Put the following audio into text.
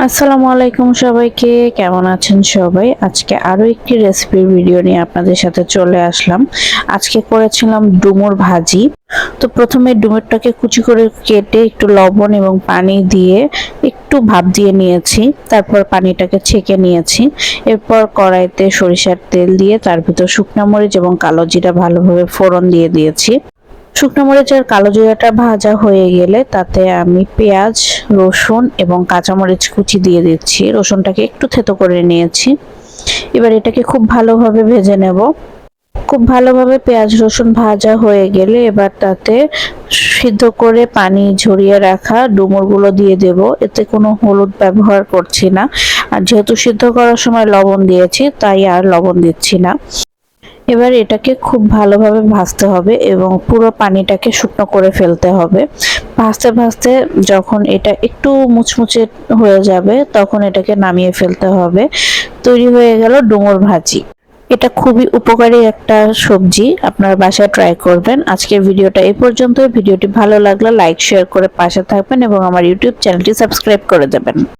আসসালামু আলাইকুম সবাইকে, কেমন আছেন সবাই? আজকে আরো একটি রেসিপির ভিডিও নিয়ে আপনাদের সাথে চলে আসলাম। আজকে করেছিলাম ডুমুর ভাজি। তো প্রথমে ডুমুরটাকে কুচি করে কেটে একটু লবণ এবং পানি দিয়ে একটু ভাপ দিয়ে নিয়েছি। তারপর পানিটাকে ছেঁকে নিয়েছি। এরপর কড়াইতে সরিষার তেল দিয়ে তার ভিতর শুকনো মরিচ এবং কালো জিরা ভালোভাবে ফোড়ন দিয়ে দিয়েছি। শুকনো মরিচ আর কালো জিরাটা ভাজা হয়ে গেলে তাতে আমি পেঁয়াজ, রসুন এবং কাঁচামরিচ কুচি দিয়ে দিচ্ছি। রসুনটাকে একটু থেতো করে নিয়েছি। এবার এটাকে খুব ভালোভাবে ভেজে নেব। খুব ভালোভাবে পেঁয়াজ রসুন ভাজা হয়ে গেলে এবার তাতে সিদ্ধ করে পানি ঝরিয়ে রাখা ডুমুরগুলো দিয়ে দেব। এতে কোনো হলুদ ব্যবহার করছি না, আর যেহেতু সিদ্ধ করার সময় লবণ দিয়েছি তাই আর লবণ দিচ্ছি না। এবার এটাকে খুব ভালোভাবে ভাজতে হবে এবং পুরো পানিটাকে শুকনো করে ফেলতে হবে। ভাজতে ভাজতে যখন এটা একটু মুচমুচে হয়ে যাবে তখন এটাকে নামিয়ে ফেলতে হবে। তৈরি হয়ে গেল ডুমুর ভাজি। এটা খুবই উপকারী একটা সবজি, আপনারা বাসায় ট্রাই করবেন। আজকের ভিডিওটা এই পর্যন্ত। ভিডিওটি ভালো লাগলে লাইক শেয়ার করে পাশে থাকবেন এবং আমার ইউটিউব চ্যানেলটি সাবস্ক্রাইব করে দেবেন।